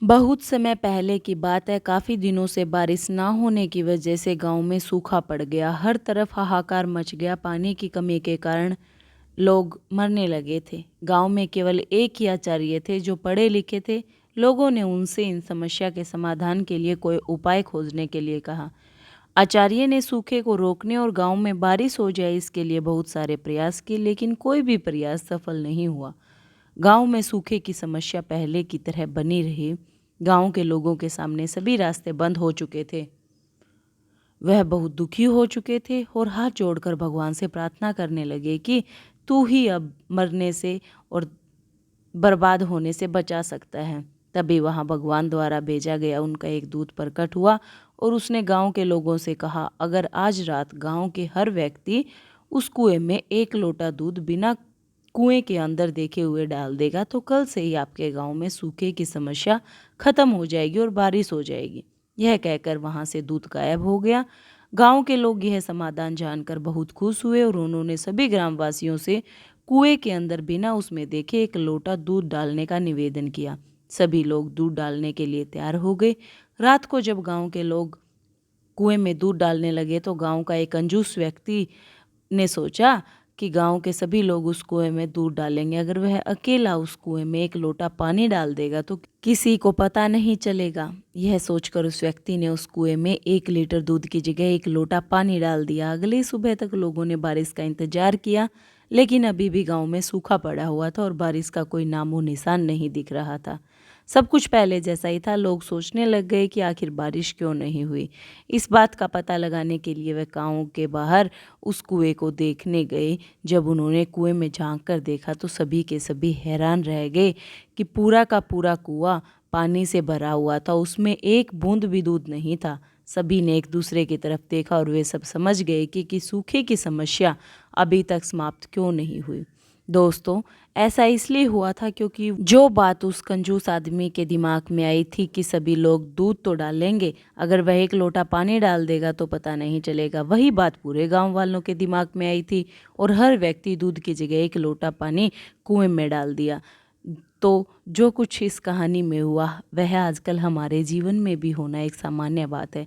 बहुत समय पहले की बात है। काफ़ी दिनों से बारिश ना होने की वजह से गांव में सूखा पड़ गया। हर तरफ हाहाकार मच गया। पानी की कमी के कारण लोग मरने लगे थे। गांव में केवल एक ही आचार्य थे जो पढ़े लिखे थे। लोगों ने उनसे इन समस्या के समाधान के लिए कोई उपाय खोजने के लिए कहा। आचार्य ने सूखे को रोकने और गांव में बारिश हो जाए इसके लिए बहुत सारे प्रयास किए, लेकिन कोई भी प्रयास सफल नहीं हुआ। गांव में सूखे की समस्या पहले की तरह बनी रही। गांव के लोगों के सामने सभी रास्ते बंद हो चुके थे। वह बहुत दुखी हो चुके थे और हाथ जोड़कर भगवान से प्रार्थना करने लगे कि तू ही अब मरने से और बर्बाद होने से बचा सकता है। तभी वहां भगवान द्वारा भेजा गया उनका एक दूत प्रकट हुआ और उसने गांव के लोगों से कहा, अगर आज रात गांव के हर व्यक्ति उस कुएं में एक लोटा दूध बिना कुएं के अंदर देखे हुए डाल देगा तो कल से ही आपके गांव में सूखे की समस्या खत्म हो जाएगी और बारिश हो जाएगी। यह कहकर वहां से दूत गायब हो गया। गांव के लोग यह समाधान जानकर बहुत खुश हुए और उन्होंने सभी ग्रामवासियों से कुएं के अंदर बिना उसमें देखे एक लोटा दूध डालने का निवेदन किया। सभी लोग दूध डालने के लिए तैयार हो गए। रात को जब गांव के लोग कुएं में दूध डालने लगे तो गांव का एक कंजूस व्यक्ति ने सोचा कि गांव के सभी लोग उस कुएं में दूध डालेंगे। अगर वह अकेला उस कुएं में एक लोटा पानी डाल देगा तो किसी को पता नहीं चलेगा। यह सोचकर उस व्यक्ति ने उस कुएं में 1 लीटर दूध की जगह एक लोटा पानी डाल दिया। अगली सुबह तक लोगों ने बारिश का इंतजार किया, लेकिन अभी भी गांव में सूखा पड़ा हुआ था और बारिश का कोई नामो निशान नहीं दिख रहा था। सब कुछ पहले जैसा ही था। लोग सोचने लग गए कि आखिर बारिश क्यों नहीं हुई। इस बात का पता लगाने के लिए वे गांव के बाहर उस कुएं को देखने गए। जब उन्होंने कुएं में झांक कर देखा तो सभी के सभी हैरान रह गए कि पूरा का पूरा कुआं पानी से भरा हुआ था। उसमें एक बूंद भी दूध नहीं था। सभी ने एक दूसरे की तरफ देखा और वे सब समझ गए कि सूखे की समस्या अभी तक समाप्त क्यों नहीं हुई। दोस्तों, ऐसा इसलिए हुआ था क्योंकि जो बात उस कंजूस आदमी के दिमाग में आई थी कि सभी लोग दूध तो डालेंगे, अगर वह एक लोटा पानी डाल देगा तो पता नहीं चलेगा, वही बात पूरे गांव वालों के दिमाग में आई थी और हर व्यक्ति दूध की जगह एक लोटा पानी कुएं में डाल दिया। तो जो कुछ इस कहानी में हुआ वह आजकल हमारे जीवन में भी होना एक सामान्य बात है।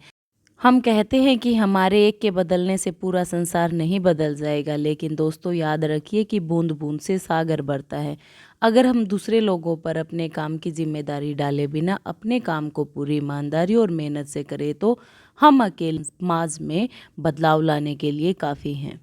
हम कहते हैं कि हमारे एक के बदलने से पूरा संसार नहीं बदल जाएगा, लेकिन दोस्तों याद रखिए कि बूंद बूंद से सागर भरता है। अगर हम दूसरे लोगों पर अपने काम की जिम्मेदारी डाले बिना अपने काम को पूरी ईमानदारी और मेहनत से करें तो हम अकेले समाज में बदलाव लाने के लिए काफ़ी हैं।